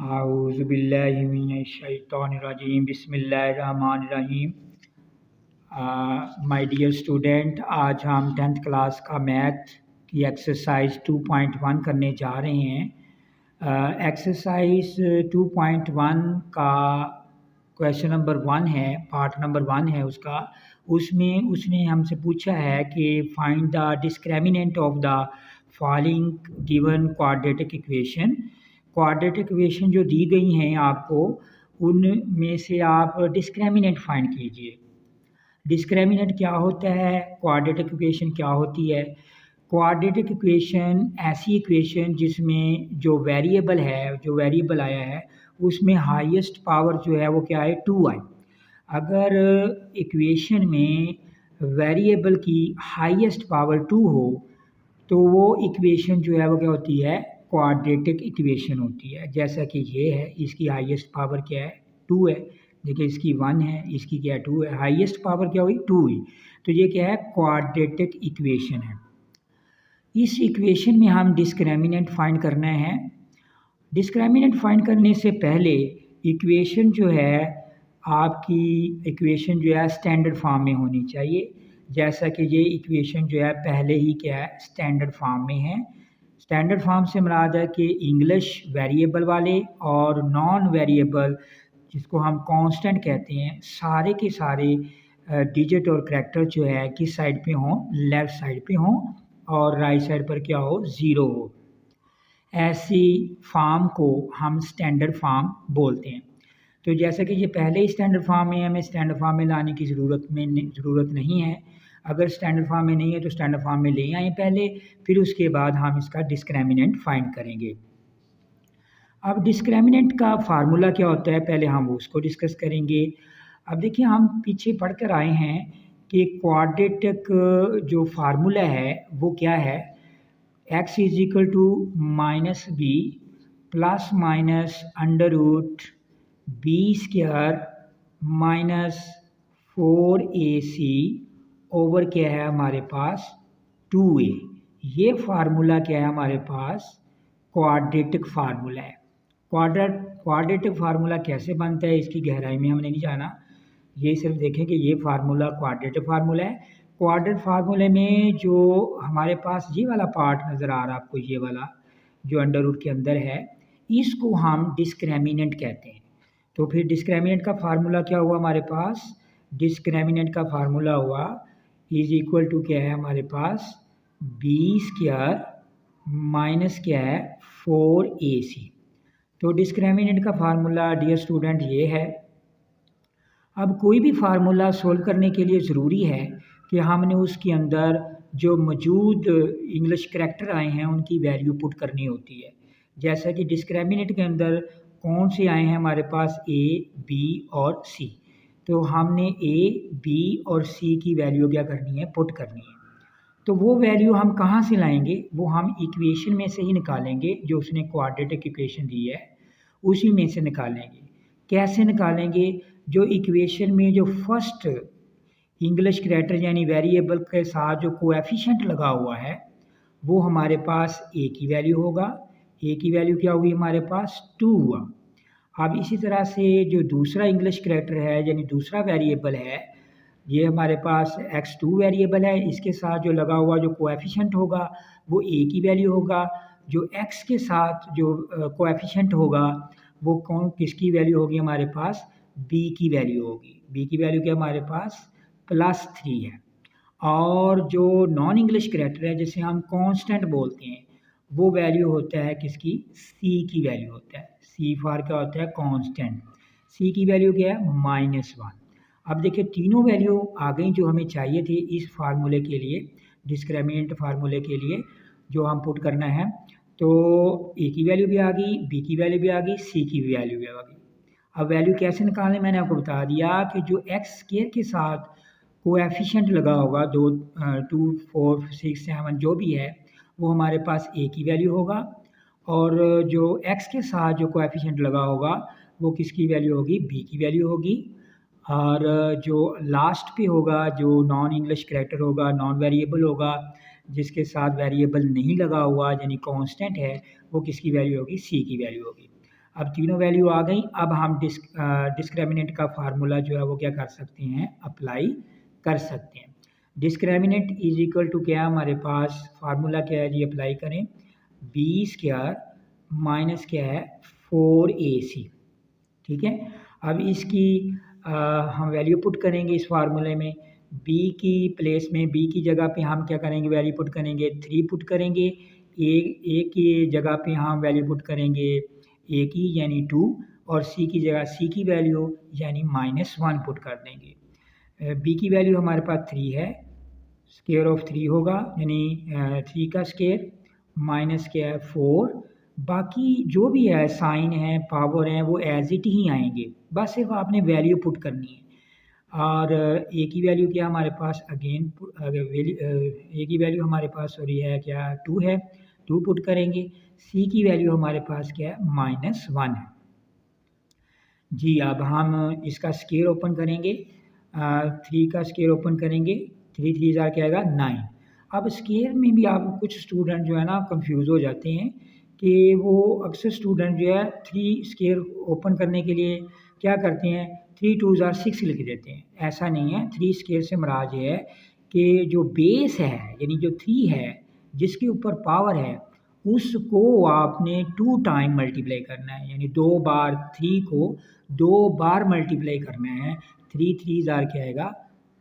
आऊज़ुबिल्लाहिमिनश्शैतानिर्रजीम बिस्मिल्लाहिर्रहमानिर्रहीम। My dear student, आज हम 10th क्लास का मैथ की एक्सरसाइज 2.1 करने जा रहे हैं। एक्सरसाइज 2.1 का क्वेश्चन नंबर 1 है, पार्ट नंबर 1 है उसका। उसमें उसने हमसे पूछा है कि find the discriminant of the following given quadratic equation. Quadratic equation जो दी गई हैं आपको, उनमें से आप डिस्क्रिमिनेंट फाइंड कीजिए। डिस्क्रिमिनेंट क्या होता है, क्वाड्रेटिक इक्वेशन क्या होती है? क्वाड्रेटिक इक्वेशन ऐसी इक्वेशन जिसमें जो वेरिएबल आया है उसमें हाईएस्ट पावर जो है वो क्या है, 2 आए। अगर इक्वेशन में वेरिएबल की हाईएस्ट पावर 2 हो तो वो इक्वेशन जो है वो क्या होती है, क्वाड्रेटिक इक्वेशन होती है। जैसा कि ये है, इसकी हाईएस्ट पावर क्या है, 2 है। देखिए इसकी 1 है, इसकी क्या है, 2 है। हाईएस्ट पावर क्या हुई, 2 हुई। तो ये क्या है, क्वाड्रेटिक इक्वेशन है। इस इक्वेशन में हम डिस्क्रिमिनेंट फाइंड करना है। डिस्क्रिमिनेंट फाइंड करने से पहले इक्वेशन जो है आपकी, इक्वेशन जो है स्टैंडर्ड फॉर्म में होनी चाहिए। जैसा कि ये इक्वेशन जो है पहले ही क्या है, स्टैंडर्ड फॉर्म में है। स्टैंडर्ड फॉर्म से मुराद है कि इंग्लिश वेरिएबल वाले और नॉन वेरिएबल, जिसको हम कांस्टेंट कहते हैं, सारे के सारे डिजिट और करैक्टर जो है किस साइड पे हों, लेफ़्ट साइड पे हों, और राइट साइड पर क्या हो, 0 हो। ऐसी फॉर्म को हम स्टैंडर्ड फॉर्म बोलते हैं। तो जैसा कि ये पहले ही स्टैंडर्ड फॉर्म में है, हमें स्टैंडर्ड फॉर्म में लाने की ज़रूरत नहीं है। अगर स्टैंडर्ड फॉर्म में नहीं है तो स्टैंडर्ड फॉर्म में ले आएँ पहले, फिर उसके बाद हम इसका डिस्क्रिमिनेंट फाइंड करेंगे। अब डिस्क्रिमिनेंट का फार्मूला क्या होता है, पहले हम उसको डिस्कस करेंगे। अब देखिए, हम पीछे पढ़ कर आए हैं कि क्वाड्रेटिक जो फार्मूला है वो क्या है, x is equal to minus B plus minus under root B square minus 4ac over क्या है हमारे पास, 2a। ये फार्मूला क्या है हमारे पास, क्वाड्रेटिक फार्मूला है। क्वाड्रेटिक फार्मूला कैसे बनता है इसकी गहराई में हमने नहीं जाना, ये सिर्फ देखें कि ये फार्मूला क्वाड्रेटिक फार्मूला है। क्वाड्रेटिक फार्मूले में जो हमारे पास ये वाला पार्ट नज़र आ रहा है आपको, ये वाला जो अंडर रूट के अंदर है, इसको हम डिस्क्रिमिनेंट कहते हैं। तो फिर डिस्क्रिमिनेंट का फार्मूला क्या हुआ हमारे पास, डिस्क्रिमिनेंट का फार्मूला हुआ इज इक्वल टू क्या है हमारे पास, बी स्क्वायर माइनस क्या है, 4ac। तो डिस्क्रिमिनेंट का फार्मूला डियर स्टूडेंट ये है। अब कोई भी फार्मूला सोल्व करने के लिए ज़रूरी है कि हमने उसके अंदर जो मौजूद इंग्लिश करैक्टर आए हैं उनकी वैल्यू पुट करनी होती है। जैसा कि डिस्क्रिमिनेंट के अंदर कौन से आए हैं हमारे पास, a, b और c। तो हमने a, b और c की वैल्यू क्या करनी है, पुट करनी है। तो वो वैल्यू हम कहाँ से लाएंगे, वो हम इक्वेशन में से ही निकालेंगे। जो उसने क्वाड्रेटिक इक्वेशन दी है उसी में से निकालेंगे। कैसे निकालेंगे, जो इक्वेशन में जो फर्स्ट इंग्लिश करैक्टर यानी वेरिएबल के साथ जो कोएफिशिएंट लगा हुआ है वो हमारे पास a की वैल्यू होगा। a की वैल्यू क्या हुई हमारे पास, 2 हुआ। अब इसी तरह से जो दूसरा इंग्लिश करैक्टर है यानी दूसरा वेरिएबल है, ये हमारे पास x2 वेरिएबल है, इसके साथ जो लगा हुआ जो कोएफिशिएंट होगा वो a की वैल्यू होगा। जो x के साथ जो कोएफिशिएंट होगा वो किसकी वैल्यू होगी हमारे पास, b की वैल्यू होगी। b की वैल्यू क्या हमारे पास, +3 है। और जो नॉन इंग्लिश करैक्टर है जिसे हम कांस्टेंट बोलते हैं, वो वैल्यू होता है किसकी, c की वैल्यू होता है। c फॉर क्या होता है, कांस्टेंट। c की वैल्यू क्या है, -1। अब देखिए तीनों वैल्यू आ गई जो हमें चाहिए थी इस फार्मूले के लिए, डिस्क्रिमिनेंट फार्मूले के लिए जो हम पुट करना है। तो a की वैल्यू भी आ गई, b की वैल्यू भी आ गई, c की वैल्यू भी आ गई। अब वैल्यू कैसे निकालें, मैंने आपको बता दिया कि जो एक्स स्क्वायर के साथ कोएफिशिएंट लगा होगा, 2, 4, 6, 7 जो भी है, वो हमारे पास a की वैल्यू होगा। और जो x के साथ जो कोएफिशिएंट लगा होगा वो किसकी वैल्यू होगी, b की वैल्यू होगी। और जो लास्ट पे होगा, जो नॉन इंग्लिश करैक्टर होगा, नॉन वेरिएबल होगा, जिसके साथ वेरिएबल नहीं लगा हुआ यानी कांस्टेंट है, वो किसकी वैल्यू होगी, c की वैल्यू होगी। अब तीनों वैल्यू आ गई। अब हम डिस्क्रिमिनेंट का फार्मूला जो है वो क्या कर सकते हैं, अप्लाई कर सकते हैं। डिस्क्रिमिनेंट इज इक्वल टू क्या है हमारे पास, फार्मूला क्या है जी, अप्लाई करें, बी स्क्वायर माइनस क्या है 4ac। ठीक है, अब इसकी हम वैल्यू पुट करेंगे इस फार्मूले में। b की प्लेस में, b की जगह पे हम क्या करेंगे, वैल्यू पुट करेंगे 3 पुट करेंगे। ए की जगह पे हम वैल्यू पुट करेंगे a की यानी 2, और c की जगह c की वैल्यू यानी -1 पुट कर देंगे। b की वैल्यू हमारे पास 3 है, स्क्वायर ऑफ 3 होगा यानी 3 का स्क्वायर माइनस क्या है 4, बाकी जो भी है साइन है पावर है वो एज इट ही आएंगे, बस सिर्फ आपने वैल्यू पुट करनी है। और ए की वैल्यू क्या हमारे पास, अगेन ए की वैल्यू हमारे पास सॉरी है क्या 2 है, 2 पुट करेंगे। सी की वैल्यू हमारे पास क्या है -1 है जी। अब हम इसका स्क्वायर ओपन करेंगे, 3 का स्क्वायर ओपन करेंगे, 3 3 ज़ार क्या आएगा 9। अब स्क्वायर में भी आप कुछ स्टूडेंट जो है ना कंफ्यूज हो जाते हैं कि वो अक्सर स्टूडेंट जो है 3 स्क्वायर ओपन करने के लिए क्या करते हैं, 3 2 ज़ार 6 लिख देते हैं। ऐसा नहीं है, 3 स्क्वायर से मुराद ये है कि जो बेस है यानी जो 3 है जिसके ऊपर पावर है उसको आपने 2 टाइम मल्टीप्लाई करना है, यानी 2 बार 3 को 2 बार मल्टीप्लाई करना है। 3 3 ज़ार क्या आएगा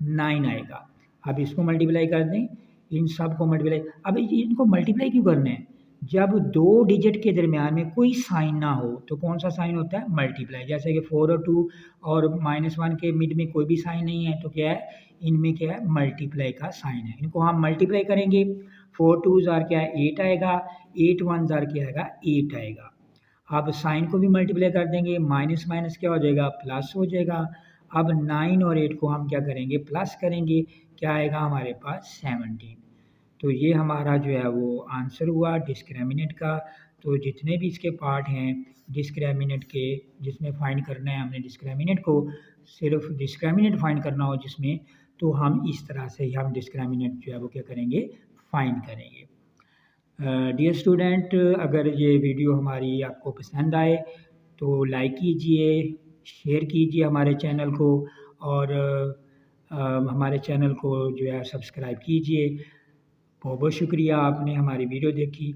9 आएगा। अब इसको मल्टीप्लाई कर दें, इन सब को मल्टीप्लाई, अब इनको मल्टीप्लाई क्यों करना है, जब 2 डिजिट के दरमियान में कोई साइन ना हो तो कौन सा साइन होता है, मल्टीप्लाई। जैसे कि 4 और 2 और -1 के मिड में कोई भी साइन नहीं है तो क्या है, इनमें क्या है मल्टीप्लाई का साइन है, इनको हम मल्टीप्लाई करेंगे। 4 2 ज़ार क्या है 8 आएगा, 8 1 ज़ार क्या आएगा 8 आएगा। अब साइन को भी मल्टीप्लाई कर देंगे, माइनस माइनस क्या हो जाएगा प्लस हो जाएगा। अब 9 और 8 को हम क्या करेंगे प्लस करेंगे, क्या आएगा हमारे पास 17। तो ये हमारा जो है वो आंसर हुआ डिस्क्रिमिनेंट का। तो जितने भी इसके पार्ट हैं डिस्क्रिमिनेंट के, जिसमें फाइंड करना है हमने डिस्क्रिमिनेंट को, सिर्फ डिस्क्रिमिनेंट फाइंड करना हो जिसमें, तो हम इस तरह से ही हम डिस्क्रिमिनेंट जो है वो क्या करेंगे फाइंड करेंगे। डियर स्टूडेंट, अगर ये वीडियो हमारी आपको पसंद आए तो लाइक कीजिए, शेयर कीजिए हमारे चैनल को, और हमारे चैनल को जो है सब्सक्राइब कीजिए। बहुत बहुत शुक्रिया आपने हमारी वीडियो देखी।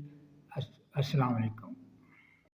अस्सलाम वालेकुम।